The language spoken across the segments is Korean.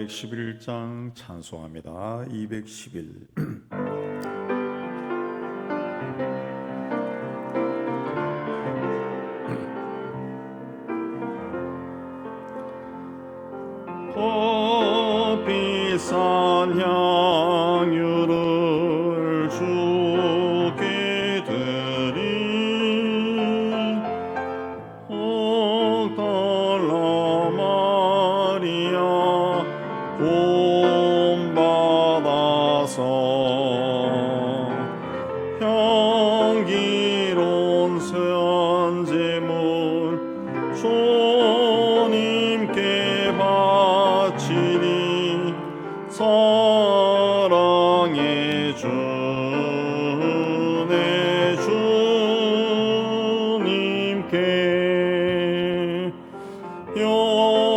211장 찬송합니다. 211. 비싼 향유를 주께 드린 달라 마리아 본받아서 향기로운 선제물 주님께 바치니 사랑해 주네 주님께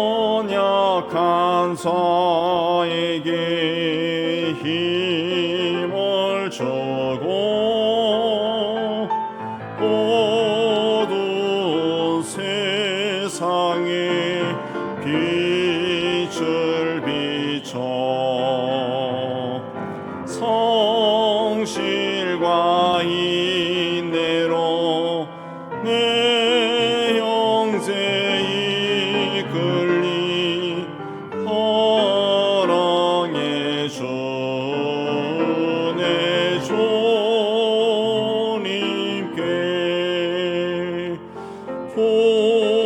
연약한 자에게 힘을 주고 어두운 세상에 빛을 비춰 성실과 인내로 내 영제 이끌리 사랑해 주네 주님께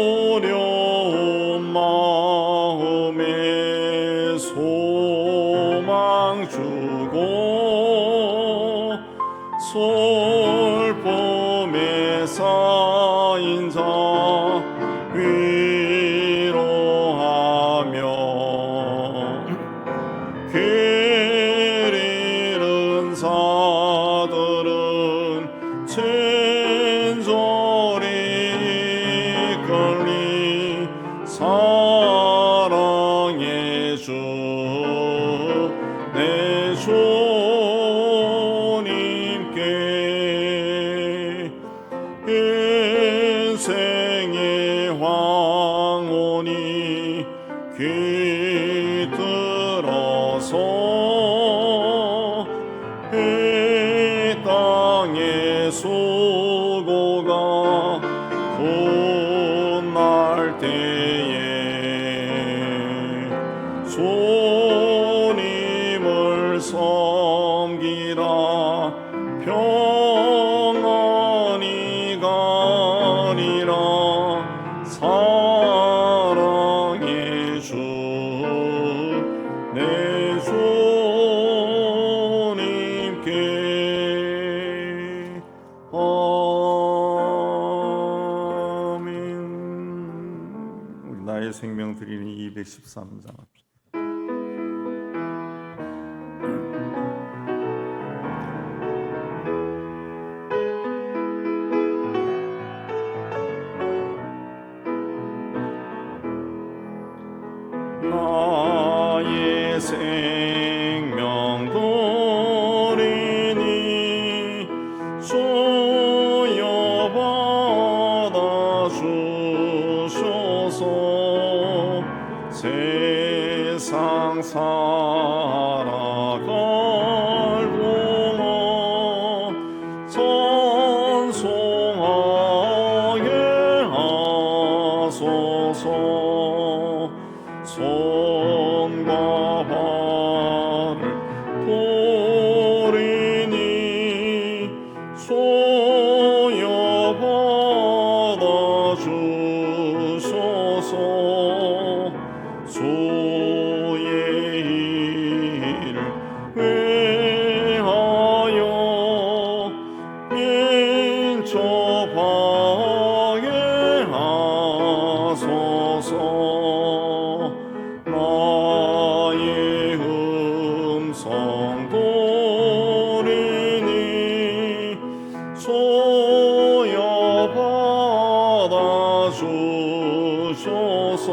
두려운 마음에 소망 주고 슬픔에 쌓인 자 위로하며 길 잃은 자들은 친절히 이끌리 사랑해 주네 주님께 인생의 황혼이 깃들어서 이 땅의 수고가 끝날 때에 주님을 섬기라 평안히 가리라 사랑해 주네 주님께 아멘. 우리 나의 생명 드리니 213장 합시다. 나의 생명 드리니 주여 받아주소서 세상 살아갈 동안 찬송하게 하소서 손과 발을 도리니 주여 받아주소서 주의 일을 위하여 인접하게 하소서 나의 음성 들으니 주여 받아주소서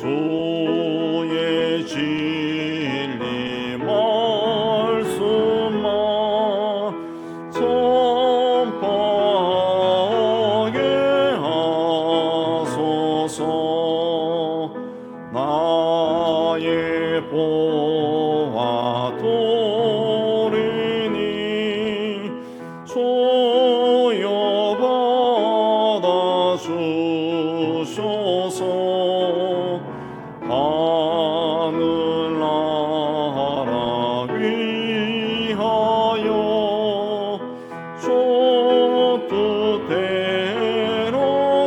주의 진리 말씀만 전파하게 하소서 나 주소서. 하늘나라 위하여 주 뜻대로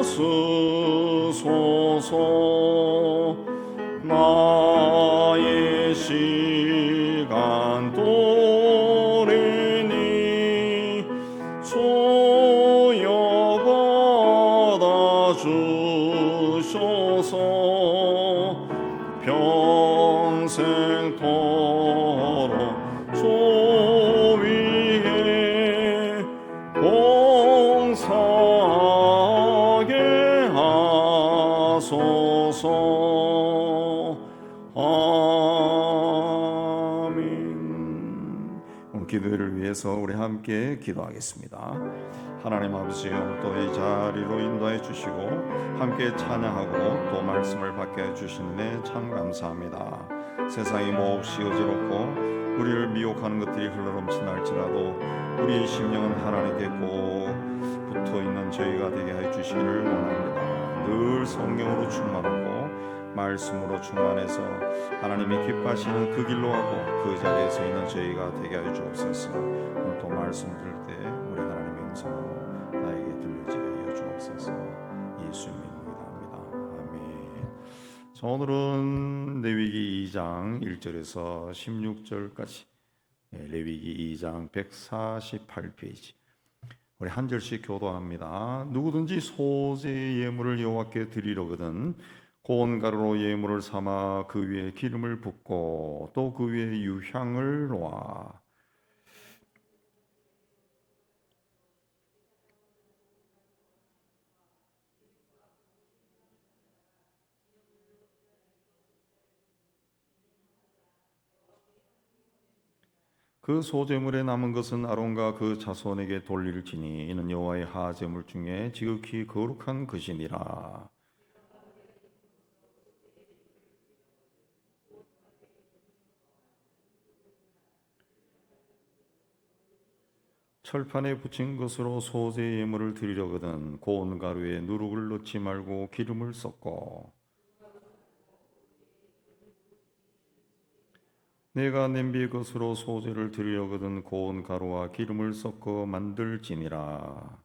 쓰소서. 나의 시간 또래니 소여받아 주소서. 평생토록 주 위에 봉사하게 하소서. 아멘. 오늘 기도를 위해서 우리 함께 기도하겠습니다. 하나님 아버지여, 또 이 자리로 인도해 주시고 함께 찬양하고 또 말씀을 받게 해주신 은혜 참 감사합니다. 세상이 몹시 어지럽고 우리를 미혹하는 것들이 흘러넘친다 할지라도 우리의 심령은 하나님께 꼭 붙어있는 저희가 되게 해주시기를 원합니다. 늘 성령으로 충만하고 말씀으로 충만해서 하나님이 기뻐하시는 그 길로 가고 그 자리에서 있는 저희가 되게 하여 주옵소서. 오늘 또 말씀 들을 때 우리 하나님의 음성으로 나에게 들려지게 하여 주옵소서. 예수님의 이름으로 기도합니다. 아멘. 자, 오늘은 레위기 2장 1절에서 16절까지, 레위기 2장 148페이지 우리 한 절씩 교도합니다. 누구든지 소재의 예물을 여호와께 드리려거든 고운 가루로 예물을 삼아 그 위에 기름을 붓고 또 그 위에 유향을 놓아 그 소제물에 남은 것은 아론과 그 자손에게 돌릴지니 이는 여호와의 하제물 중에 지극히 거룩한 것이니라. 철판에 붙인 것으로 소제 예물을 드리려거든 고운 가루에 누룩을 넣지 말고 기름을 섞고 내가 냄비의 것으로 소제를 드리려거든 고운 가루와 기름을 섞어 만들지니라.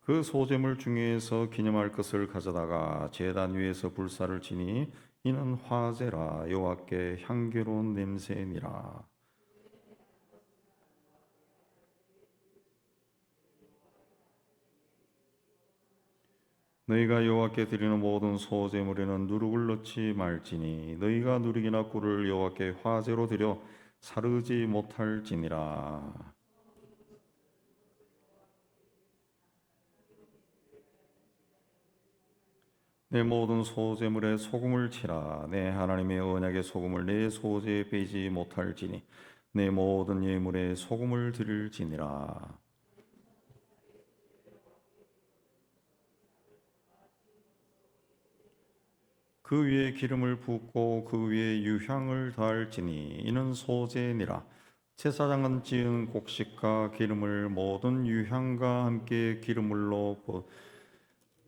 그 소제물 중에서 기념할 것을 가져다가 제단 위에서 불사를 지니 이는 화제라. 여호와께 향기로운 냄새니라. 너희가 여호와께 드리는 모든 소제물에는 누룩을 넣지 말지니 너희가 누룩이나 꿀을 여호와께 화제로 드려 사르지 못할지니라. 내 모든 소제물에 소금을 치라. 내 하나님의 언약의 소금을 내 소제에 빼지 못할지니 내 모든 예물에 소금을 드릴지니라. 그 위에 기름을 붓고 그 위에 유향을 더할지니 이는 소제니라. 제사장은 지은 곡식과 기름을 모든 유향과 함께 기름물로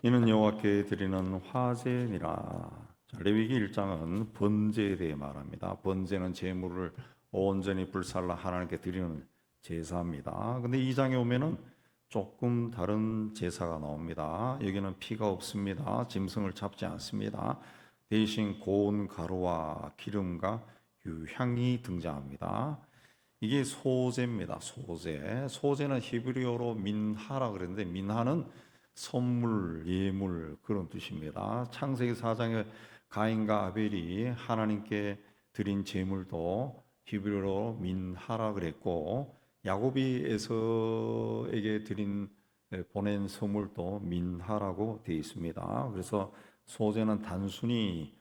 이는 여호와께 드리는 화제니라. 레위기 1장은 번제에 대해 말합니다. 번제는 제물을 온전히 불살라 하나님께 드리는 제사입니다. 근데 2장에 오면은 조금 다른 제사가 나옵니다. 여기는 피가 없습니다. 짐승을 잡지 않습니다. 대신 고운 가루와 기름과 유향이 등장합니다. 이게 소제입니다. 소제는 히브리어로 민하라 그랬는데 민하는 선물, 예물 그런 뜻입니다. 창세기 4장에 가인과 아벨이 하나님께 드린 제물도 히브리어로 민하라 그랬고 야곱이 에서에게 보낸 선물도 민하라고 되어 있습니다. 그래서 소제는 단순히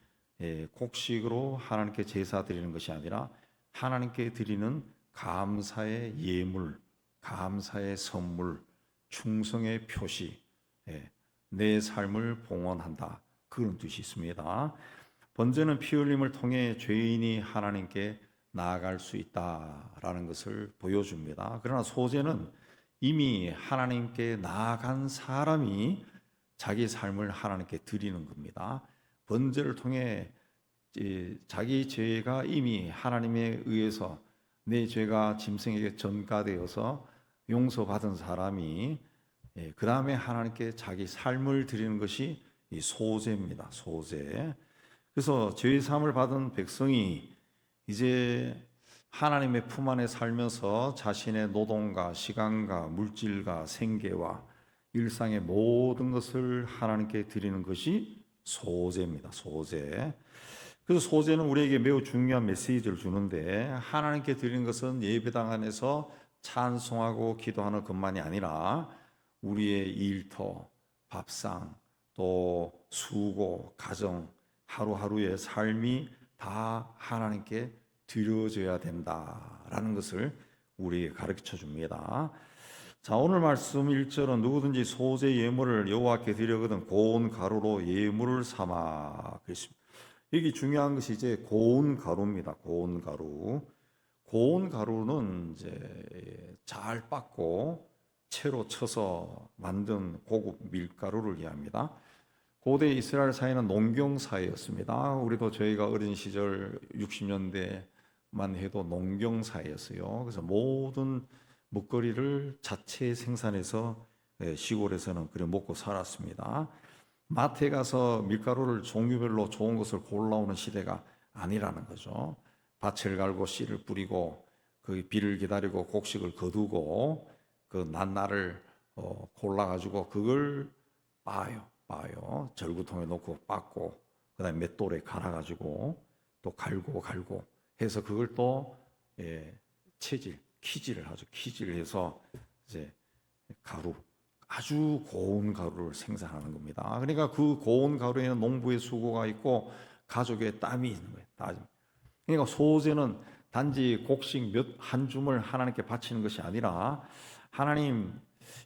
곡식으로 하나님께 제사 드리는 것이 아니라 하나님께 드리는 감사의 예물, 감사의 선물, 충성의 표시, 내 삶을 봉헌한다 그런 뜻이 있습니다. 번제는 피 흘림을 통해 죄인이 하나님께 나아갈 수 있다라는 것을 보여줍니다. 그러나 소재는 이미 하나님께 나아간 사람이 자기 삶을 하나님께 드리는 겁니다. 번제를 통해 자기 죄가 이미 하나님에 의해서 내 죄가 짐승에게 전가되어서 용서받은 사람이 그 다음에 하나님께 자기 삶을 드리는 것이 이 소제입니다. 소제. 그래서 죄 사함을 받은 백성이 이제 하나님의 품 안에 살면서 자신의 노동과 시간과 물질과 생계와 일상의 모든 것을 하나님께 드리는 것이 소제입니다. 소제. 그래서 소제는 우리에게 매우 중요한 메시지를 주는데, 하나님께 드리는 것은 예배당 안에서 찬송하고 기도하는 것만이 아니라 우리의 일터, 밥상, 또 수고, 가정, 하루하루의 삶이 다 하나님께 드려져야 된다라는 것을 우리에게 가르쳐 줍니다. 자, 오늘 말씀 1절은 누구든지 소제 예물을 여호와께 드려거든 고운 가루로 예물을 삼아 그랬습니다. 여기 중요한 것이 이제 고운 가루입니다. 고운 가루. 고운 가루는 이제 잘 빻고 채로 쳐서 만든 고급 밀가루를 이해합니다. 고대 이스라엘 사회는 농경 사회였습니다. 우리도 저희가 어린 시절 60년대만 해도 농경 사회였어요. 그래서 모든 먹거리를 자체 생산해서 시골에서는 그래 먹고 살았습니다. 마트에 가서 밀가루를 종류별로 좋은 것을 골라오는 시대가 아니라는 거죠. 밭을 갈고 씨를 뿌리고 그 비를 기다리고 곡식을 거두고 그 낱날을 골라가지고 그걸 빻아요. 절구통에 넣고 빻고 그다음에 맷돌에 갈아가지고 또 갈고 해서 그걸 또 키질을 하죠. 키질을 해서 이제 가루, 아주 고운 가루를 생산하는 겁니다. 그러니까 그 고운 가루에는 농부의 수고가 있고 가족의 땀이 있는 거예요. 그러니까 소제는 단지 곡식 한 줌을 하나님께 바치는 것이 아니라 하나님,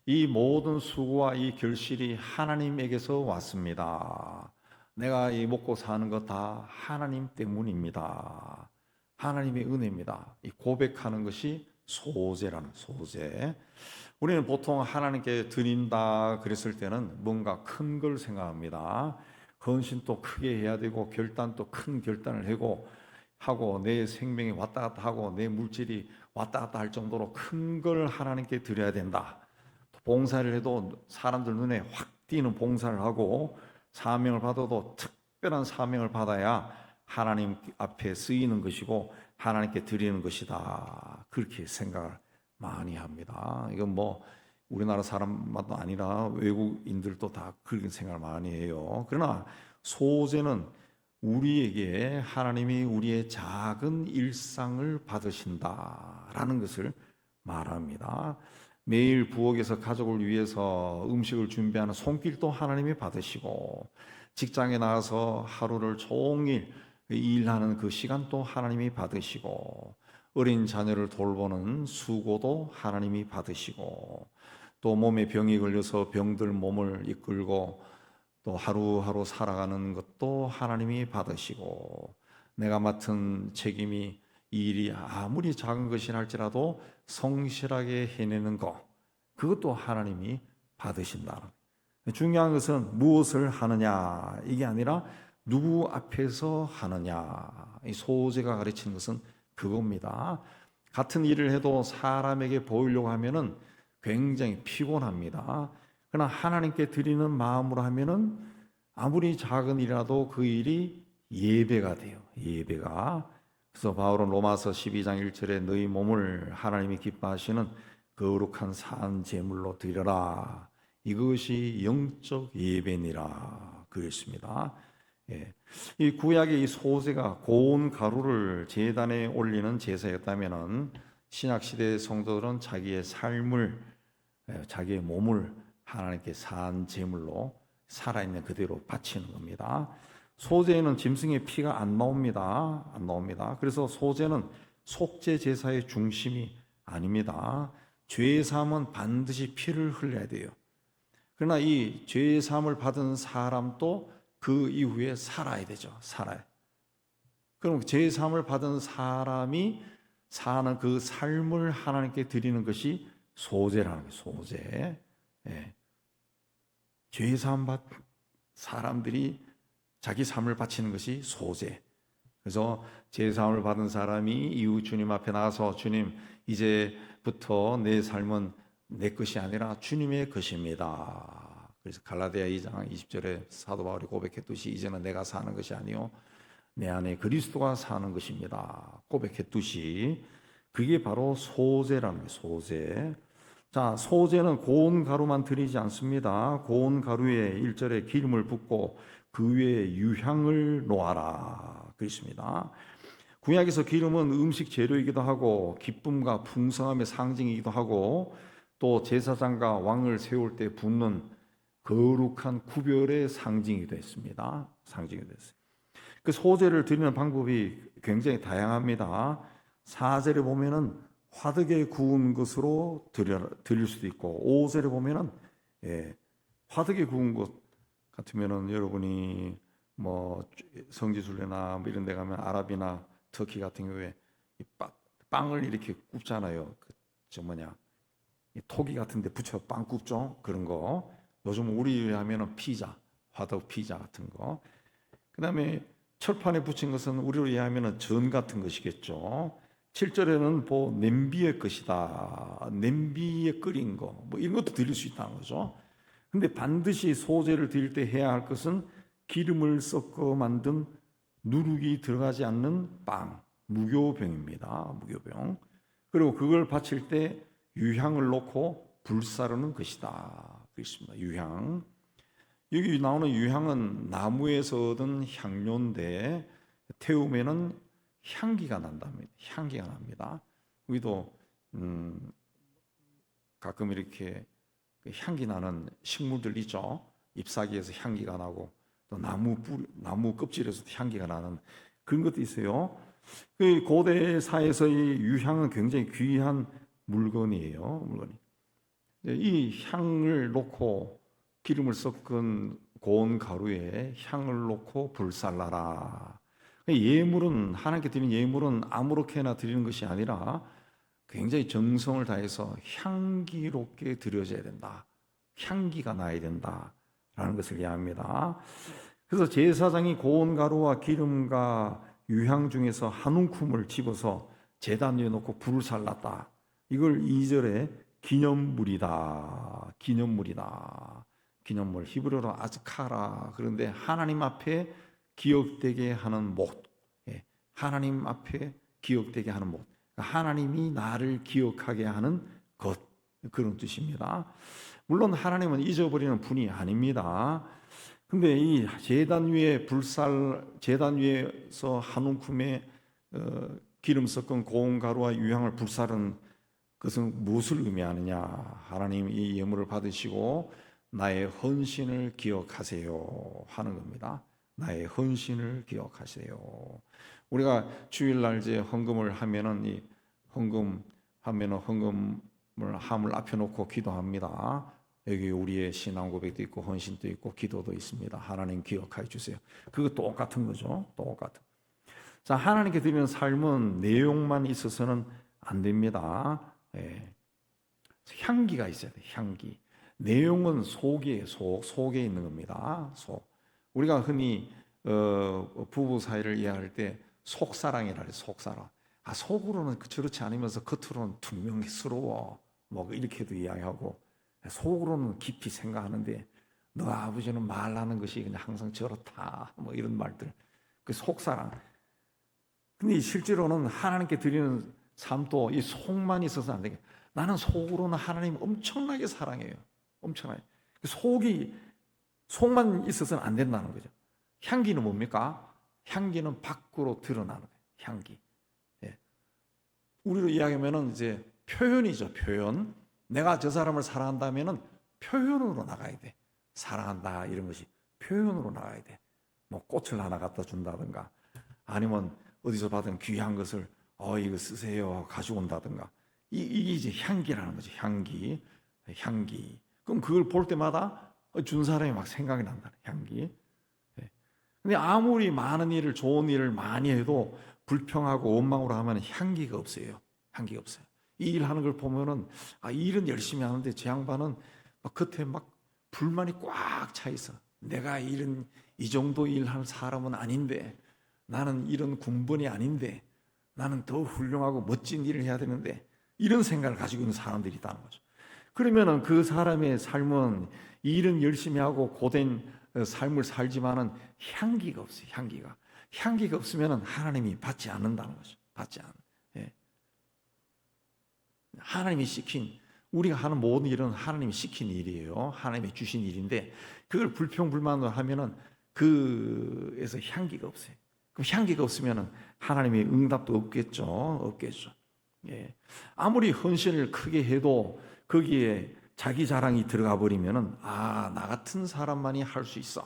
이 모든 수고와 이 결실이 하나님에게서 왔습니다. 내가 이 먹고 사는 것 다 하나님 때문입니다. 하나님의 은혜입니다. 이 고백하는 것이 소제라는 소제. 우리는 보통 하나님께 드린다 그랬을 때는 뭔가 큰 걸 생각합니다. 헌신도 크게 해야 되고 결단도 큰 결단을 하고 내 생명이 왔다 갔다 하고 내 물질이 왔다 갔다 할 정도로 큰 걸 하나님께 드려야 된다. 봉사를 해도 사람들 눈에 확 띄는 봉사를 하고 사명을 받아도 특별한 사명을 받아야 하나님 앞에 쓰이는 것이고 하나님께 드리는 것이다. 그렇게 생각을 많이 합니다. 이건 뭐 우리나라 사람만 아니라 외국인들도 다 그렇게 생각을 많이 해요. 그러나 소제는 우리에게 하나님이 우리의 작은 일상을 받으신다라는 것을 말합니다. 매일 부엌에서 가족을 위해서 음식을 준비하는 손길도 하나님이 받으시고 직장에 나가서 하루를 종일 일하는 그 시간도 하나님이 받으시고 어린 자녀를 돌보는 수고도 하나님이 받으시고 또 몸에 병이 걸려서 병들 몸을 이끌고 또 하루하루 살아가는 것도 하나님이 받으시고 내가 맡은 책임이 이 일이 아무리 작은 것이라 할지라도 성실하게 해내는 것 그것도 하나님이 받으신다. 중요한 것은 무엇을 하느냐 이게 아니라 누구 앞에서 하느냐. 이 소제가 가르치는 것은 그겁니다. 같은 일을 해도 사람에게 보이려고 하면은 굉장히 피곤합니다. 그러나 하나님께 드리는 마음으로 하면은 아무리 작은 일이라도 그 일이 예배가 돼요. 예배가. 그래서 바울은 로마서 12장 1절에 너희 몸을 하나님이 기뻐하시는 거룩한 산 제물로 드려라. 이것이 영적 예배니라 그랬습니다. 이 구약의 이 소제가 고운 가루를 제단에 올리는 제사였다면은 신약 시대의 성도들은 자기의 삶을 자기의 몸을 하나님께 산 제물로 살아있는 그대로 바치는 겁니다. 소제에는 짐승의 피가 안 나옵니다. 그래서 소제는 속죄 제사의 중심이 아닙니다. 죄 사함은 반드시 피를 흘려야 돼요. 그러나 이 죄 사함을 받은 사람도 그 이후에 살아야 되죠. 살아요. 그럼 제사함을 받은 사람이 사는 그 삶을 하나님께 드리는 것이 소제라는 거예요. 소제. 예. 제사함 받 사람들이 자기 삶을 바치는 것이 소제. 그래서 제사함을 받은 사람이 이후 주님 앞에 나가서 주님, 이제부터 내 삶은 내 것이 아니라 주님의 것입니다. 그래서 갈라디아 2장 20절에 사도 바울이 고백했듯이 이제는 내가 사는 것이 아니요 내 안에 그리스도가 사는 것입니다. 고백했듯이 그게 바로 소제라는 거예요. 소제. 자, 소제는 고운 가루만 드리지 않습니다. 고운 가루에 1절에 기름을 붓고 그 위에 유향을 놓아라 그랬습니다. 구약에서 기름은 음식 재료이기도 하고 기쁨과 풍성함의 상징이기도 하고 또 제사장과 왕을 세울 때 붓는 거룩한 구별의 상징이기도 했습니다. 상징이기도 했어요. 그 소제를 드리는 방법이 굉장히 다양합니다. 4절에 보면은 화덕에 구운 것으로 드릴 수도 있고 5절에 보면은 화덕에 구운 것 같으면은 여러분이 뭐 성지순례나 뭐 이런 데 가면 아랍이나 터키 같은 경우에 이 빵을 이렇게 굽잖아요. 저 뭐냐 이 토기 같은 데 붙여 빵 굽죠. 그런 거. 요즘 우리 하면은 피자, 화덕 피자 같은 거. 그다음에 철판에 붙인 것은 우리로 이해하면 전 같은 것이겠죠. 7절에는 뭐 냄비의 것이다. 냄비에 끓인 거. 뭐 이런 것도 드릴 수 있다는 거죠. 근데 반드시 소제를 드릴 때 해야 할 것은 기름을 섞어 만든 누룩이 들어가지 않는 빵, 무교병입니다. 무교병. 그리고 그걸 바칠 때 유향을 놓고 불사르는 것이다. 그렇습니다. 유향. 여기 나오는 유향은 나무에서 얻은 향료인데 태우면은 향기가 난답니다. 향기가 납니다. 우리도 가끔 이렇게 향기 나는 식물들 있죠. 잎사귀에서 향기가 나고 또 나무 껍질에서 향기가 나는 그런 것도 있어요. 그 고대사에서의 유향은 굉장히 귀한 물건이에요. 이 향을 놓고 기름을 섞은 고운 가루에 향을 놓고 불살라라. 예물은 하나님께 드리는 예물은 아무렇게나 드리는 것이 아니라 굉장히 정성을 다해서 향기롭게 드려져야 된다. 향기가 나야 된다라는 것을 이해합니다. 그래서 제사장이 고운 가루와 기름과 유향 중에서 한 움큼을 집어서 제단 위에 놓고 불을 살랐다. 이걸 2절에 기념물이다. 기념물이다. 기념물. 히브리어로 아즈카라. 그런데 하나님 앞에 기억되게 하는 못. 하나님 앞에 기억되게 하는 못. 하나님이 나를 기억하게 하는 것. 그런 뜻입니다. 물론 하나님은 잊어버리는 분이 아닙니다. 근데 이 제단 위에서 한 움큼의 기름 섞은 고운 가루와 유향을 불사른 그것은 무엇을 의미하느냐? 하나님 이 예물을 받으시고 나의 헌신을 기억하세요 하는 겁니다. 나의 헌신을 기억하세요. 우리가 주일날 이제 헌금을 하면은 이 헌금을 함을 앞에 놓고 기도합니다. 여기 우리의 신앙 고백도 있고 헌신도 있고 기도도 있습니다. 하나님 기억해 주세요. 그거 똑같은 거죠. 똑같은. 자, 하나님께 드리는 삶은 내용만 있어서는 안 됩니다. 향기가 있어야 돼요. 향기. 내용은 속에 있는 겁니다. 속. 우리가 흔히 부부 사이를 이해할 때 속사랑이라 해요. 속사랑. 속으로는 저렇지 않으면서 겉으로는 퉁명스러워. 뭐 이렇게도 이야기하고 속으로는 깊이 생각하는데 너 아버지는 말하는 것이 그냥 항상 저렇다. 뭐 이런 말들. 그 속사랑. 근데 실제로는 하나님께 드리는 삶도 이 속만 있어서 안 되게. 나는 속으로는 하나님 엄청나게 사랑해요. 엄청나게. 속만 있어서는 안 된다는 거죠. 향기는 뭡니까? 향기는 밖으로 드러나는 거예요. 향기. 우리로 이야기하면은 이제 표현이죠. 표현. 내가 저 사람을 사랑한다면은 표현으로 나가야 돼. 사랑한다 이런 것이 표현으로 나가야 돼. 뭐 꽃을 하나 갖다 준다든가, 아니면 어디서 받은 귀한 것을 이거 쓰세요 가지고 온다든가. 이게 이제 향기라는 거지. 향기. 그럼 그걸 볼 때마다 준 사람이 막 생각이 난다. 향기. 근데 아무리 많은 일을, 좋은 일을 많이 해도 불평하고 원망으로 하면 향기가 없어요. 향기가 없어요. 이 일하는 걸 보면은 이 일은 열심히 하는데 저 양반은 막 겉에 막 불만이 꽉 차 있어. 내가 이런 이 정도 일하는 사람은 아닌데, 나는 이런 군번이 아닌데, 나는 더 훌륭하고 멋진 일을 해야 되는데, 이런 생각을 가지고 있는 사람들이 있다는 거죠. 그러면은 그 사람의 삶은 일은 열심히 하고 고된 삶을 살지만은 향기가 없어요. 향기가 없으면은 하나님이 받지 않는다는 거죠. 받지 않는. 예. 하나님이 시킨, 우리가 하는 모든 일은 하나님이 시킨 일이에요. 하나님이 주신 일인데 그걸 불평불만으로 하면은 그에서 향기가 없어요. 그럼 향기가 없으면은 하나님의 응답도 없겠죠. 예. 아무리 헌신을 크게 해도 거기에 자기 자랑이 들어가 버리면은 나 같은 사람만이 할 수 있어.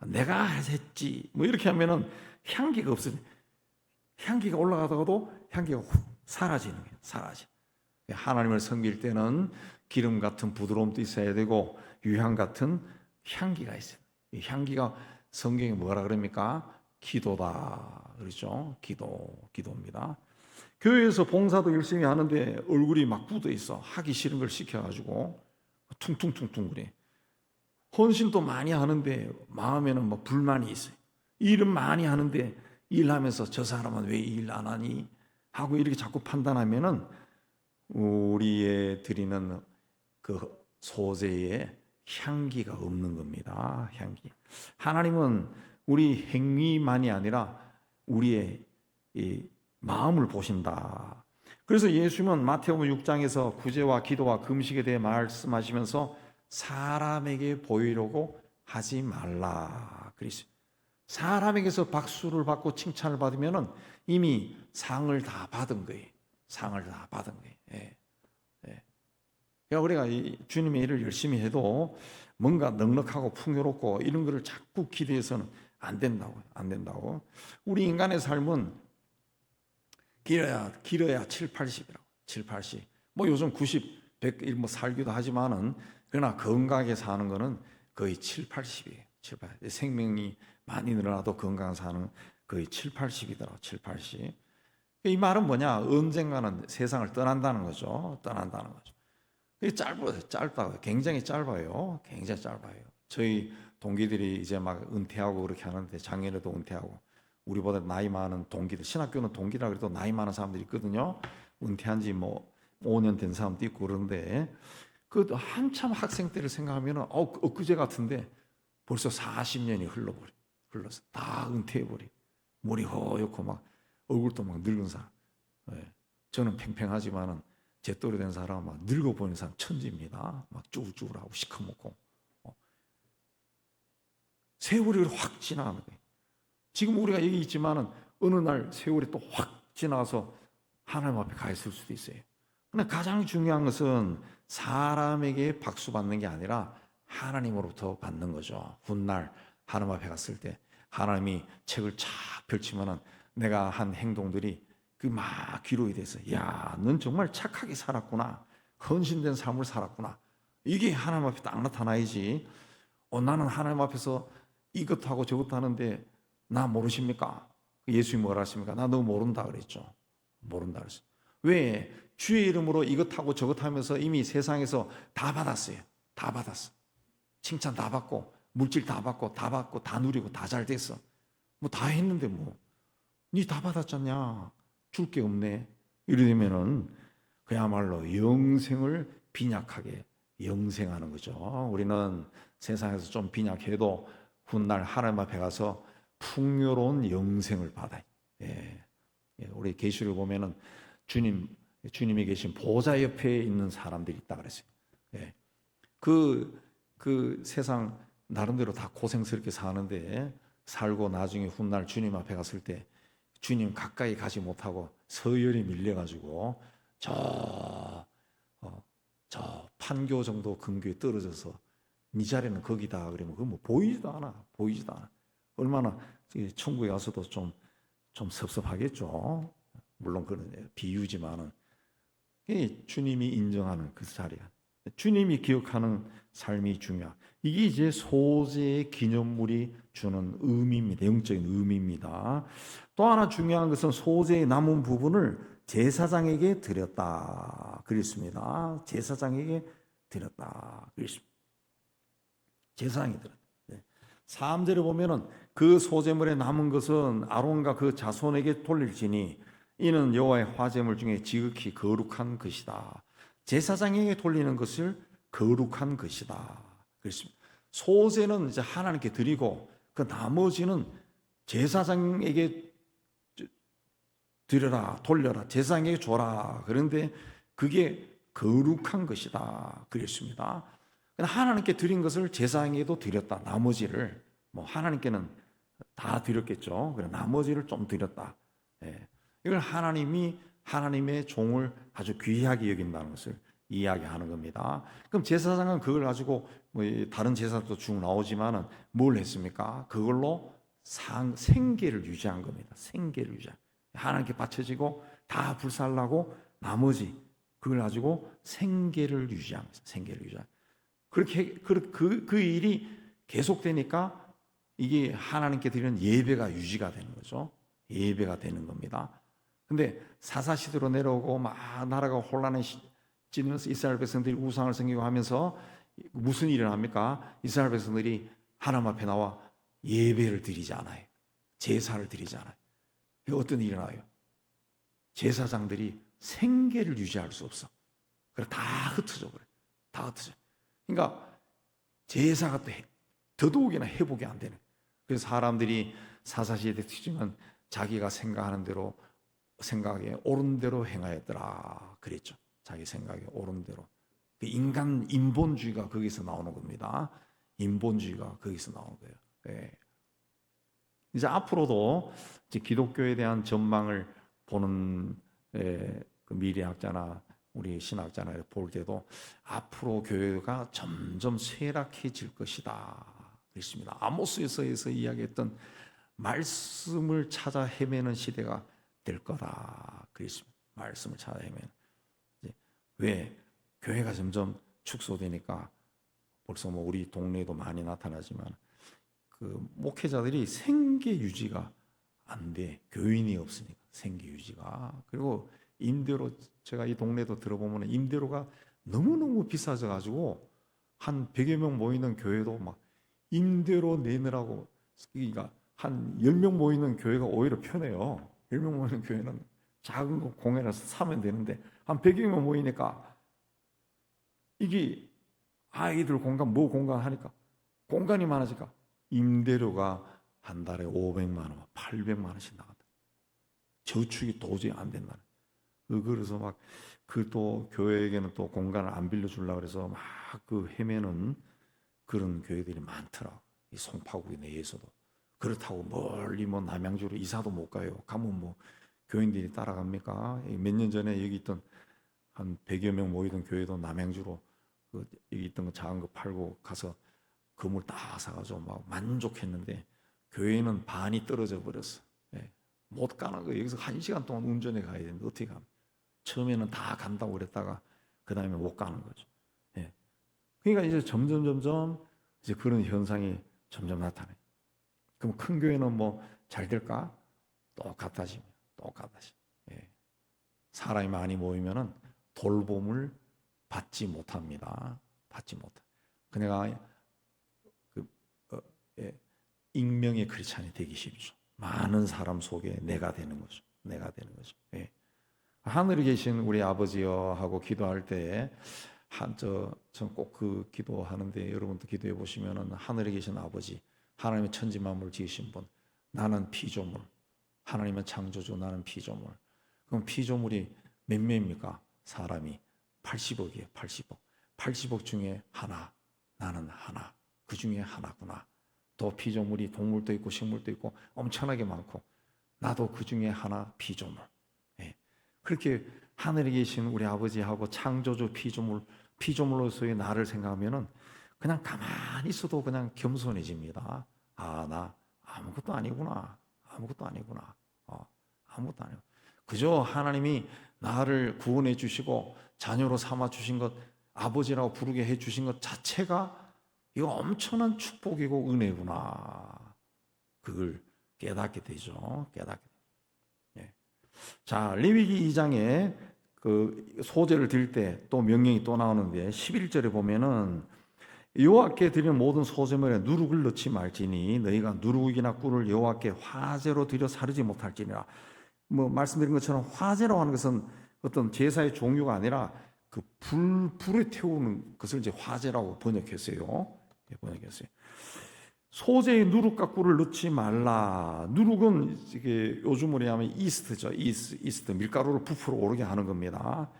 내가 했지. 뭐 이렇게 하면은 향기가 없어요. 향기가 올라가다가도 향기가 훅 사라지는 거예요. 사라져. 하나님을 섬길 때는 기름 같은 부드러움도 있어야 되고 유향 같은 향기가 있어요. 이 향기가 성경에 뭐라 그럽니까? 기도다. 그렇죠? 기도입니다. 교회에서 봉사도 열심히 하는데 얼굴이 막 굳어 있어. 하기 싫은 걸 시켜가지고 퉁퉁퉁퉁 그래. 헌신도 많이 하는데 마음에는 뭐 불만이 있어요. 일은 많이 하는데 일하면서 저 사람은 왜 일 안 하니? 하고 이렇게 자꾸 판단하면은 우리의 드리는 그 소재에 향기가 없는 겁니다. 향기. 하나님은 우리 행위만이 아니라 우리의 이 마음을 보신다. 그래서 예수님은 마태복음 6장에서 구제와 기도와 금식에 대해 말씀하시면서 사람에게 보이려고 하지 말라 그랬어요. 사람에게서 박수를 받고 칭찬을 받으면은 이미 상을 다 받은 거예요. 예. 예. 그러니까 우리가 이 주님의 일을 열심히 해도 뭔가 넉넉하고 풍요롭고 이런 거를 자꾸 기대해서는 안 된다고. 우리 인간의 삶은 길어야 7, 80이라고. 7, 80. 뭐 요즘 90, 100일 뭐 살기도 하지만은 그러나 건강하게 사는 거는 거의 7, 80이에요. 7, 80. 생명이 많이 늘어나도 건강한 사는 거의 7, 80이더라고. 7, 80. 이 말은 뭐냐? 언젠가는 세상을 떠난다는 거죠. 이게 짧다고요. 굉장히 짧아요. 저희 동기들이 이제 막 은퇴하고 그렇게 하는데 작년에도 은퇴하고 우리보다 나이 많은 동기들, 신학교는 동기라 그래도 나이 많은 사람들이 있거든요. 은퇴한 지 뭐 5년 된 사람도 있고 그런데 그 한참 학생 때를 생각하면 엊그제 같은데 벌써 40년이 흘러서 다 은퇴해버리. 머리 허옇고 막 얼굴도 막 늙은 사람. 예. 저는 팽팽하지만은 제 또래 된 사람 막 늙어 보이는 사람 천지입니다. 막 쭈글쭈글하고 시커멓고. 세월이 확 지나가는 거예요. 지금 우리가 여기 있지만은 어느 날 세월이 또 확 지나가서 하나님 앞에 가 있을 수도 있어요. 그러나 가장 중요한 것은 사람에게 박수 받는 게 아니라 하나님으로부터 받는 거죠. 훗날 하나님 앞에 갔을 때 하나님이 책을 쫙 펼치면은 내가 한 행동들이 그 막 기록이 돼서 넌 정말 착하게 살았구나. 헌신된 삶을 살았구나. 이게 하나님 앞에 딱 나타나야지. 나는 하나님 앞에서 이것하고 저것도 하는데 나 모르십니까? 예수님이 뭐라 하십니까? 나 너 모른다 그랬죠. 모른다 그랬어요. 왜? 주의 이름으로 이것하고 저것하면서 이미 세상에서 다 받았어요. 다 받았어. 칭찬 다 받고 물질 다 받고 다 누리고 다 잘 됐어. 뭐 다 했는데 뭐 니 다 받았잖냐? 줄 게 없네. 이러면은 그야말로 영생을 빈약하게 영생하는 거죠. 우리는 세상에서 좀 빈약해도 훗날 하나님 앞에 가서 풍요로운 영생을 받아요. 예. 우리 계시를 보면은 주님이 계신 보좌 옆에 있는 사람들이 있다 그랬어요. 예. 그 세상 나름대로 다 고생스럽게 사는데 살고 나중에 훗날 주님 앞에 갔을 때 주님 가까이 가지 못하고 서열이 밀려가지고 저 판교 정도 근교에 떨어져서 네 자리는 거기다 그러면 그거 뭐 보이지도 않아. 얼마나 천국에 가서도 좀 섭섭하겠죠. 물론 그런 비유지만은 주님이 인정하는 그 자리가 주님이 기억하는 삶이 중요한 이게 이제 소재의 기념물이 주는 의미입니다. 영적인 의미입니다. 또 하나 중요한 것은 소재의 남은 부분을 제사장에게 드렸다 그랬습니다. 제사장에게 드렸다 그랬습니다. 제사장이 드렸다. 3절에 보면은 그 소재물에 남은 것은 아론과 그 자손에게 돌릴지니 이는 여호와의 화제물 중에 지극히 거룩한 것이다. 제사장에게 돌리는 것을 거룩한 것이다. 그렇습니다. 소재는 이제 하나님께 드리고 그 나머지는 제사장에게 드려라, 돌려라, 제사장에게 줘라. 그런데 그게 거룩한 것이다. 그랬습니다. 하나님께 드린 것을 제사장에게도 드렸다. 나머지를 뭐 하나님께는 다 드렸겠죠. 그래 나머지를 좀 드렸다. 이걸 하나님이 하나님의 종을 아주 귀하게 여긴다는 것을 이야기하는 겁니다. 그럼 제사장은 그걸 가지고 뭐 다른 제사도 쭉 나오지만은 뭘 했습니까? 그걸로 생계를 유지한 겁니다. 생계를 유지한. 하나님께 바쳐지고 다 불살라고 나머지 그걸 가지고 생계를 유지한 거죠. 생계를 유지한. 그렇게 그 일이 계속되니까 이게 하나님께 드리는 예배가 유지가 되는 거죠. 예배가 되는 겁니다. 근데 사사시대로 내려오고 막 나라가 혼란에 찌면서 이스라엘 백성들이 우상을 섬기고 하면서 무슨 일을 합니까? 이스라엘 백성들이 하나님 앞에 나와 예배를 드리지 않아요. 제사를 드리지 않아요. 어떤 일이 일어나요? 제사장들이 생계를 유지할 수 없어. 그래 다 흩어져 그래. 다 흩어져. 그러니까 제사가 또 더더욱이나 회복이 안 되는. 그래서 사람들이 사사시대 뒤지면 자기가 생각하는 대로 생각에 옳은 대로 행하였더라 그랬죠. 자기 생각에 옳은 대로. 인간 인본주의가 거기서 나오는 겁니다. 인본주의가 거기서 나오는 거예요. 네. 이제 앞으로도 이제 기독교에 대한 전망을 보는 그 미래학자나 우리 신학자나 볼 때도 앞으로 교회가 점점 쇠락해질 것이다 그랬습니다. 아모스에서 이야기했던 말씀을 찾아 헤매는 시대가 될 거다 그랬습니다. 말씀을 찾아 헤매는. 왜? 교회가 점점 축소되니까 벌써 뭐 우리 동네에도 많이 나타나지만 그 목회자들이 생계 유지가 안 돼. 교인이 없으니까 생계 유지가. 그리고 임대료 제가 이 동네도 들어보면 임대료가 너무너무 비싸져 가지고 한 100여 명 모이는 교회도 막 임대료 내느라고 그러니까 한 10명 모이는 교회가 오히려 편해요. 10명 모이는 교회는 작은 거 공연해서 사면 되는데 한 100여 명 모이니까 이게 아이들 공간 뭐 공간 하니까 공간이 많아지니까 임대료가 한 달에 500만 원, 800만 원씩 나간다. 저축이 도저히 안 된다는. 그래서 막 그 또 교회에게는 또 공간을 안 빌려주려고 그래서 막 그 헤매는 그런 교회들이 많더라. 이 송파구 내에서도. 그렇다고 멀리 뭐 남양주로 이사도 못 가요. 가면 뭐 교인들이 따라갑니까? 몇 년 전에 여기 있던 한 100여 명 모이던 교회도 남양주로 그 여기 있던 거 작은 거 팔고 가서 건물 다 사가지고 막 만족했는데 교회는 반이 떨어져 버렸어. 못 가는 거예요. 여기서 1시간 동안 운전해 가야 되는데 어떻게 가면? 처음에는 다 간다고 그랬다가 그 다음에 못 가는 거죠. 그러니까 이제 점점 이제 그런 현상이 점점 나타나요. 그럼 큰 교회는 뭐 잘 될까? 똑같아집니다. 똑같아지. 사람이 많이 모이면은 돌봄을 받지 못합니다. 받지 못해. 그네가 익명의 크리스찬이 되기 쉽죠. 많은 사람 속에 내가 되는 거죠. 내가 되는 거죠. 하늘에 계신 우리 아버지여 하고 기도할 때 전 꼭 그 기도하는데 여러분도 기도해 보시면은 하늘에 계신 아버지, 하나님의 천지 만물 지으신 분, 나는 피조물, 하나님은 창조주, 나는 피조물. 그럼 피조물이 몇 명입니까? 사람이 80억이에요. 80억. 80억 중에 하나, 나는 하나. 그 중에 하나구나. 또 피조물이 동물도 있고 식물도 있고 엄청나게 많고 나도 그 중에 하나 피조물. 그렇게 하늘에 계신 우리 아버지하고 창조주 피조물로서의 나를 생각하면은 그냥 가만히 있어도 그냥 겸손해집니다. 아, 나 아무것도 아니구나. 아무것도 아니구나. 아무것도 아니고 그저 하나님이 나를 구원해 주시고 자녀로 삼아 주신 것 아버지라고 부르게 해주신 것 자체가 이거 엄청난 축복이고 은혜구나. 그걸 깨닫게 되죠. 깨닫게. 예. 자, 레위기 2장에 그 소제를 드릴 때 또 명령이 또 나오는데 11절에 보면은 여호와께 드리는 모든 소제물에 누룩을 넣지 말지니 너희가 누룩이나 꿀을 여호와께 화제로 드려 사르지 못할지니라. 뭐 말씀드린 것처럼 화제로 하는 것은 어떤 제사의 종류가 아니라 그 불에 태우는 것을 이제 화제라고 번역했어요. 번역했어요. 소재에 누룩과 꿀을 넣지 말라. 누룩은 이게 요즘으로 하면 이스트죠. 이스트 밀가루를 부풀어 오르게 하는 겁니다.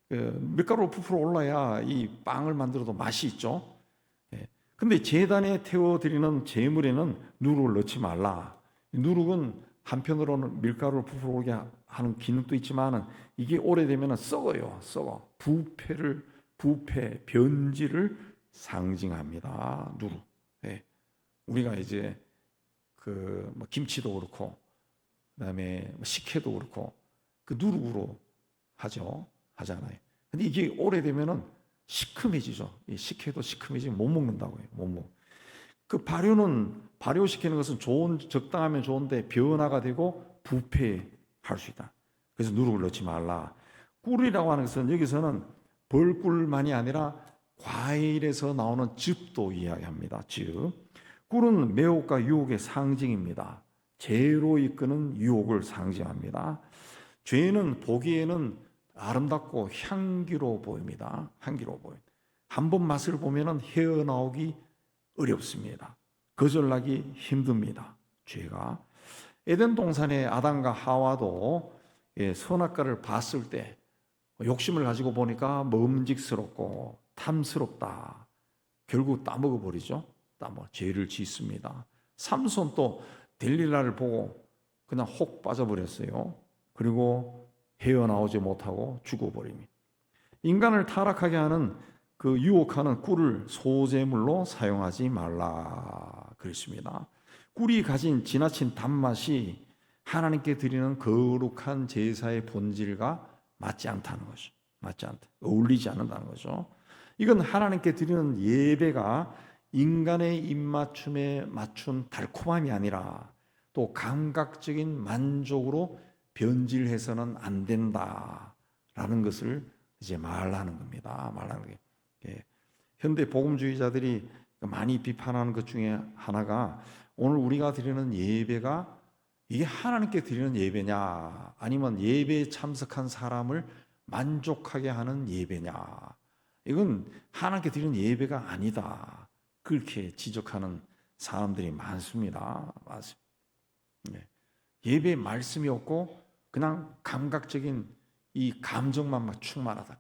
밀가루를 부풀어 올라야 이 빵을 만들어도 맛이 있죠. 근데 제단에 태워드리는 제물에는 누룩을 넣지 말라. 누룩은 한편으로는 밀가루를 부풀어 오르게 하는 기능도 있지만은 이게 오래되면 썩어요. 썩어. 부패, 변질을 상징합니다. 누룩. 우리가 이제 그 뭐 김치도 그렇고 그다음에 식혜도 그렇고 그 누룩으로 하잖아요. 근데 이게 오래되면은 시큼해지죠. 이 식혜도 시큼해지면 못 먹는다고요. 못 먹. 그 발효시키는 것은 적당하면 좋은데 변화가 되고 부패할 수 있다. 그래서 누룩을 넣지 말라. 꿀이라고 하는 것은 여기서는 벌꿀만이 아니라 과일에서 나오는 즙도 이야기합니다. 즙. 꿀은 매혹과 유혹의 상징입니다. 죄로 이끄는 유혹을 상징합니다. 죄는 보기에는 아름답고 향기로워 보입니다. 향기로워 보입니다. 한번 맛을 보면 헤어나오기 어렵습니다. 거절하기 힘듭니다. 죄가. 에덴 동산의 아담과 하와도 선악과를 봤을 때 욕심을 가지고 보니까 먹음직스럽고 탐스럽다. 결국 따먹어 버리죠. 죄를 짓습니다. 삼손도 델릴라를 보고 그냥 혹 빠져버렸어요. 그리고 헤어나오지 못하고 죽어버립니다. 인간을 타락하게 하는 그 유혹하는 꿀을 소재물로 사용하지 말라 그랬습니다. 꿀이 가진 지나친 단맛이 하나님께 드리는 거룩한 제사의 본질과 맞지 않다는 거죠. 맞지 않다. 어울리지 않는다는 거죠. 이건 하나님께 드리는 예배가 인간의 입맞춤에 맞춘 달콤함이 아니라 또 감각적인 만족으로 변질해서는 안 된다라는 것을 이제 말하는 겁니다. 말하는 게. 현대 복음주의자들이 많이 비판하는 것 중에 하나가 오늘 우리가 드리는 예배가 이게 하나님께 드리는 예배냐 아니면 예배에 참석한 사람을 만족하게 하는 예배냐, 이건 하나님께 드리는 예배가 아니다, 그렇게 지적하는 사람들이 많습니다. 예배에 말씀이 없고 그냥 감각적인 이 감정만 막 충만하다.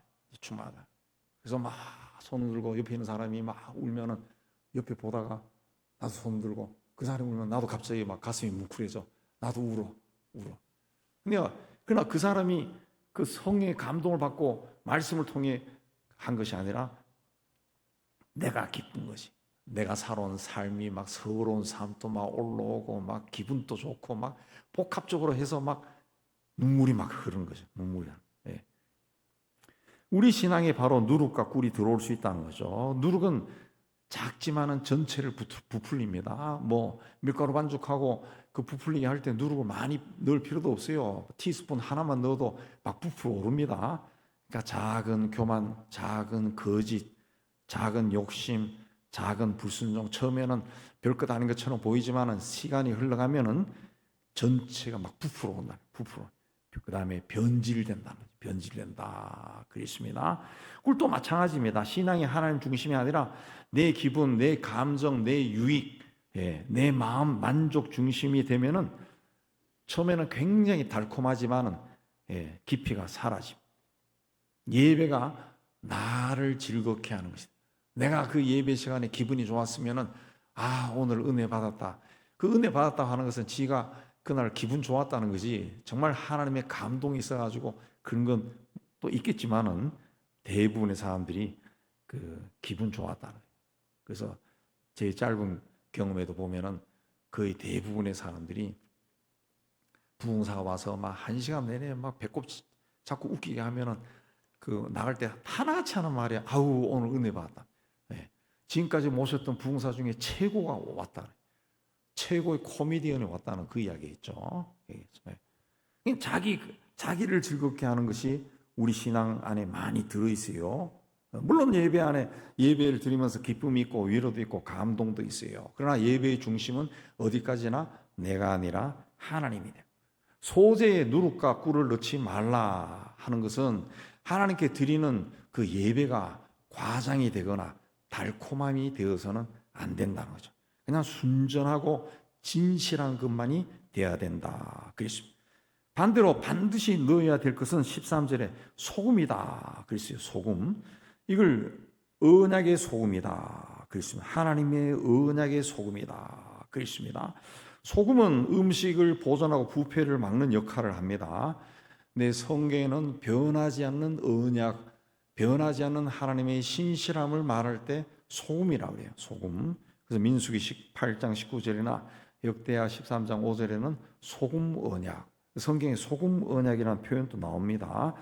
그래서 막 손을 들고 옆에 있는 사람이 막 울면은 옆에 보다가 나도 손 들고, 그 사람이 울면 나도 갑자기 막 가슴이 뭉클해져. 나도 울어. 그러나 그 사람이 그 성령의 감동을 받고 말씀을 통해 한 것이 아니라 내가 기쁜 것이, 내가 살아온 삶이 막 서러운 삶도 막 올라오고 막 기분도 좋고 막 복합적으로 해서 막 눈물이 막 흐르는 거죠. 눈물이. 우리 신앙에 바로 누룩과 꿀이 들어올 수 있다는 거죠. 누룩은 작지만은 전체를 부풀립니다. 뭐 밀가루 반죽하고 그 부풀리게 할 때 누룩을 많이 넣을 필요도 없어요. 티스푼 하나만 넣어도 막 부풀어 오릅니다. 그러니까 작은 교만, 작은 거짓, 작은 욕심, 작은 불순종, 처음에는 별것 아닌 것처럼 보이지만은 시간이 흘러가면은 전체가 막 부풀어 온다. 그 다음에 변질된다. 그렇습니다. 꿀도 마찬가지입니다. 신앙이 하나님 중심이 아니라 내 기분, 내 감정, 내 유익, 내 마음 만족 중심이 되면은 처음에는 굉장히 달콤하지만은 깊이가 사라집니다. 예배가 나를 즐겁게 하는 것이다. 내가 그 예배 시간에 기분이 좋았으면은 오늘 은혜 받았다. 그 은혜 받았다 하는 것은 지가 그날 기분 좋았다는 거지, 정말 하나님의 감동이 있어가지고 그런 건 또 있겠지만은 대부분의 사람들이 그 기분 좋았다는 거예요. 그래서 제 짧은 경험에도 보면은 거의 대부분의 사람들이 부흥사가 와서 막 1시간 내내 막 배꼽 자꾸 웃기게 하면은 그 나갈 때 하나같이 하는 말이야. 아우 오늘 은혜 받았다. 예. 지금까지 모셨던 부흥사 중에 최고가 왔다. 최고의 코미디언이 왔다는 그 이야기겠죠. 예. 자기를 즐겁게 하는 것이 우리 신앙 안에 많이 들어 있어요. 물론 예배 안에 예배를 드리면서 기쁨이 있고 위로도 있고 감동도 있어요. 그러나 예배의 중심은 어디까지나 내가 아니라 하나님이 돼요. 소재에 누룩과 꿀을 넣지 말라 하는 것은 하나님께 드리는 그 예배가 과장이 되거나 달콤함이 되어서는 안 된다는 거죠. 그냥 순전하고 진실한 것만이 돼야 된다 그랬습니다. 반대로 반드시 넣어야 될 것은 13절에 소금이다 그랬어요. 소금. 이걸 언약의 소금이다 그랬습니다. 하나님의 언약의 소금이다 그랬습니다. 소금은 음식을 보존하고 부패를 막는 역할을 합니다. 내 성경에는 변하지 않는 언약, 변하지 않는 하나님의 신실함을 말할 때 소금이라고 그래요. 소금. 그래서 민수기 18장 19절이나 역대하 13장 5절에는 소금 언약, 성경에 소금 언약이라는 표현도 나옵니다.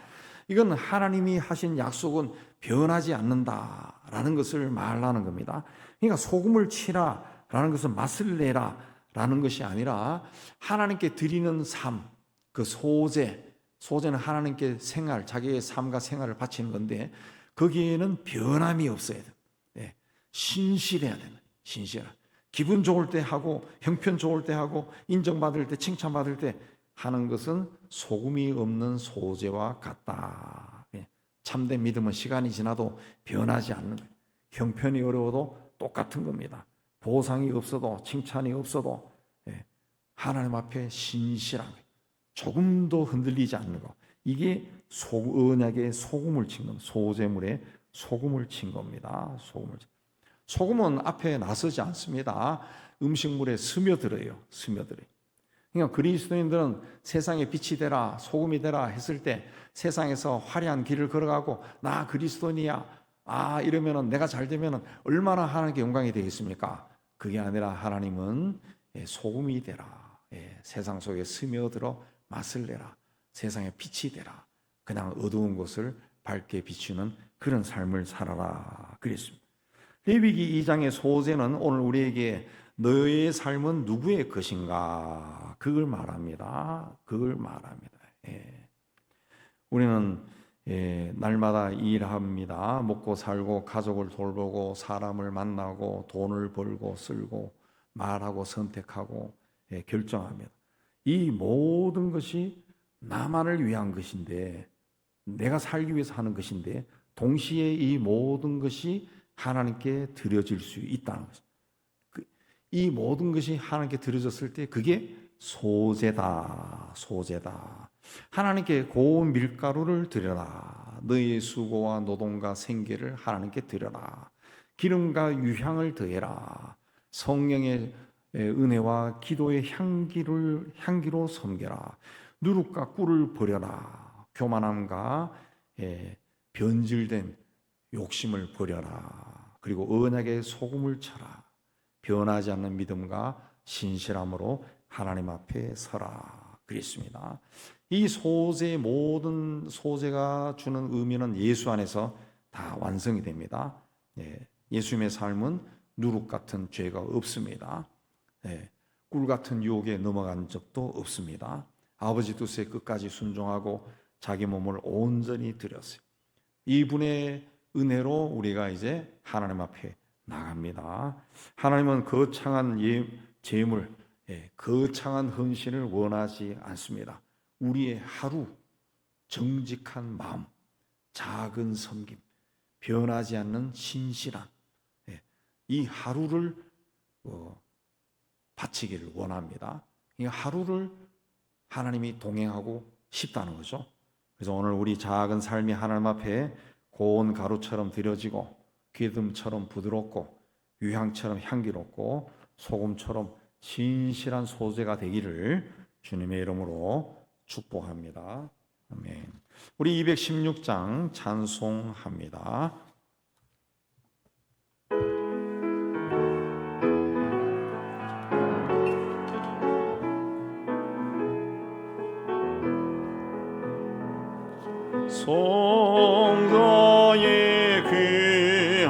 이건 하나님이 하신 약속은 변하지 않는다라는 것을 말하는 겁니다. 그러니까 소금을 치라라는 것은 맛을 내라라는 것이 아니라 하나님께 드리는 삶, 그 소재는 하나님께 생활, 자기의 삶과 생활을 바치는 건데 거기에는 변함이 없어야 돼요. 네. 신실해야 됩니다. 신실한. 기분 좋을 때 하고 형편 좋을 때 하고 인정받을 때 칭찬받을 때 하는 것은 소금이 없는 소재와 같다. 참된 믿음은 시간이 지나도 변하지 않는 거예요. 형편이 어려워도 똑같은 겁니다. 보상이 없어도 칭찬이 없어도 하나님 앞에 신실한 거예요. 조금도 흔들리지 않는 거. 이게 언약의 소금을 친 겁니다. 소재물에 소금을 친 겁니다. 소금은 앞에 나서지 않습니다. 음식물에 스며들어요. 그러니까 그리스도인들은 세상에 빛이 되라, 소금이 되라 했을 때 세상에서 화려한 길을 걸어가고 나 그리스도인이야. 이러면은 내가 잘 되면은 얼마나 하나님께 영광이 되겠습니까? 그게 아니라 하나님은 소금이 되라. 세상 속에 스며들어 맛을 내라. 세상에 빛이 되라. 그냥 어두운 곳을 밝게 비추는 그런 삶을 살아라. 그랬습니다. 레위기 2장의 소재는 오늘 우리에게 너의 삶은 누구의 것인가? 그걸 말합니다. 우리는 날마다 일합니다. 먹고 살고 가족을 돌보고 사람을 만나고 돈을 벌고 쓸고 말하고 선택하고 결정합니다. 이 모든 것이 나만을 위한 것인데 내가 살기 위해서 하는 것인데 동시에 이 모든 것이 하나님께 드려질 수 있다는 것입니다. 이 모든 것이 하나님께 드려졌을 때 그게 소재다. 하나님께 고운 밀가루를 드려라. 너의 수고와 노동과 생계를 하나님께 드려라. 기름과 유향을 더해라. 성령의 은혜와 기도의 향기로 섬겨라. 누룩과 꿀을 버려라. 교만함과 변질된 욕심을 버려라. 그리고 언약의 소금을 쳐라. 변하지 않는 믿음과 신실함으로 하나님 앞에 서라. 그랬습니다. 이 모든 소재가 주는 의미는 예수 안에서 다 완성이 됩니다. 예수님의 삶은 누룩 같은 죄가 없습니다. 꿀 같은 유혹에 넘어간 적도 없습니다. 아버지 뜻에 끝까지 순종하고 자기 몸을 온전히 드렸어요. 이분의 은혜로 우리가 이제 하나님 앞에 나갑니다. 하나님은 거창한 재물, 거창한 헌신을 원하지 않습니다. 우리의 하루, 정직한 마음, 작은 섬김, 변하지 않는 신실함, 이 하루를 바치기를 원합니다. 이 하루를 하나님이 동행하고 싶다는 거죠. 그래서 오늘 우리 작은 삶이 하나님 앞에 고운 가루처럼 드려지고 기름처럼 부드럽고 유향처럼 향기롭고 소금처럼 신실한 소재가 되기를 주님의 이름으로 축복합니다. 아멘. 우리 216장 찬송합니다.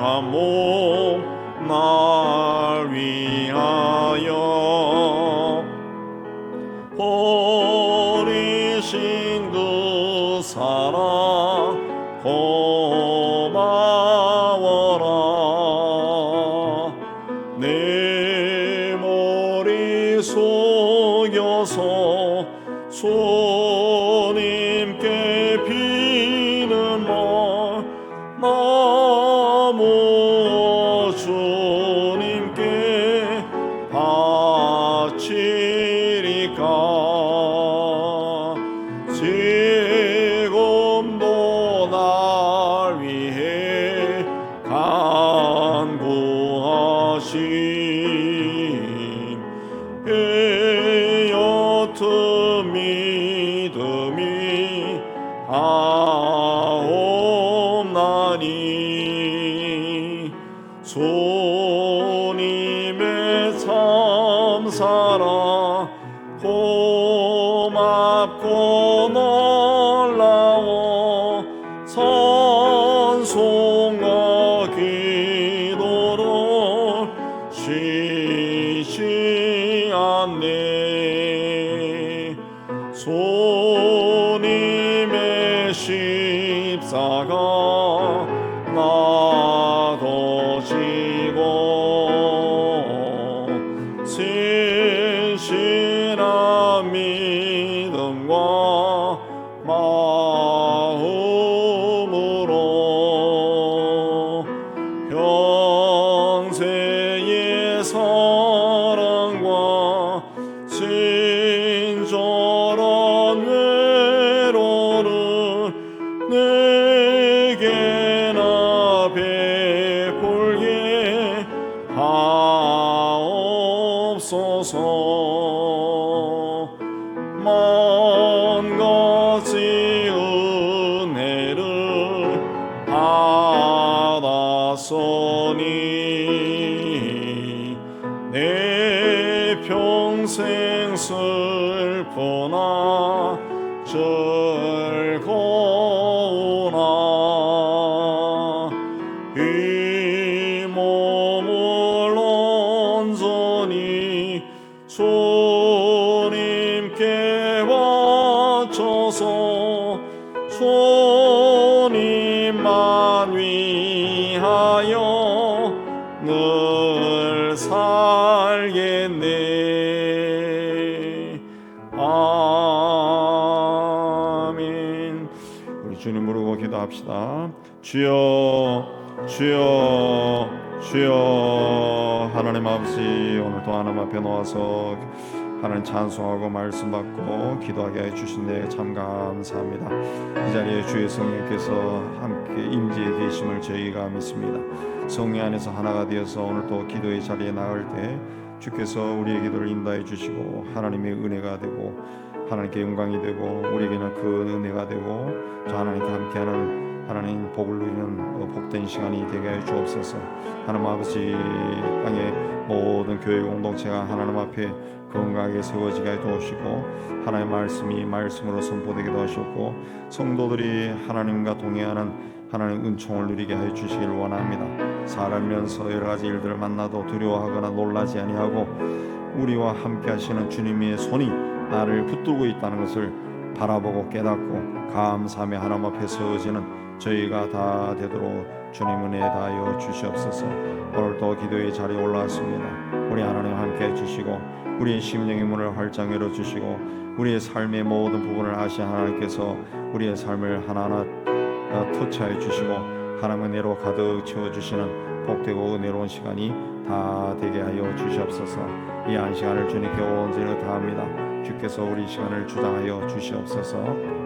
한 몸 날 위하여 버리신 그 사랑 고마워라. 내 머리 속여서 주님께 비는 말 너무 주님께 바치리까. 지금도 날 위해 간구하신 옅은 믿음이 하옵나니. 주님의 참사랑 고맙고 놀라워 찬송과 기도를 쉬지 않네. 주님의 십자가 나도 지고 진실한 믿음과 마음으로 현세의 사랑과 친절한 외로를 내게나 베풀게 하옵소서. 만 가지 은혜를 받았으니 내 평생 슬프나 즐거우나 이 몸을 온전히 주님께 바쳐서 주님만 위하여 늘 살겠네. 아멘. 우리 주님 부르고 기도합시다. 주여 주여 주여. 하나님 아버지, 오늘도 하나님 앞에 놓아서 하나님 찬송하고 말씀 받고 기도하게 해주신 데 참 감사합니다. 이 자리에 주의 성령께서 함께 임재해 계심을 저희가 믿습니다. 성령 안에서 하나가 되어서 오늘 또 기도의 자리에 나갈 때 주께서 우리의 기도를 인도해 주시고 하나님의 은혜가 되고 하나님께 영광이 되고 우리에게는 그 은혜가 되고 저 하나님과 함께하는 하나님 복을 누리는 복된 시간이 되게 해 주옵소서. 하나님 아버지, 땅의 모든 교회 공동체가 하나님 앞에 건강하게 세워지게 해 주옵시고 하나님의 말씀이 말씀으로 선포되기도 하시고 성도들이 하나님과 동행하는 하나님 은총을 누리게 해 주시기를 원합니다. 살면서 여러 가지 일들을 만나도 두려워하거나 놀라지 아니하고 우리와 함께 하시는 주님의 손이 나를 붙들고 있다는 것을 바라보고 깨닫고 감사하며 하나님 앞에 서어지는 저희가 다 되도록 주님 은혜 다하여 주시옵소서. 오늘도 기도의 자리에 올라왔습니다. 우리 하나님 함께 해주시고 우리의 심령의 문을 활짝 열어주시고 우리의 삶의 모든 부분을 아시는 하나님께서 우리의 삶을 하나하나 터치해 주시고 하나님의 은혜로 가득 채워주시는 복되고 은혜로운 시간이 다 되게 하여 주시옵소서. 이 한 시간을 주님께 온전히 다합니다. 주께서 우리 시간을 주장하여 주시옵소서.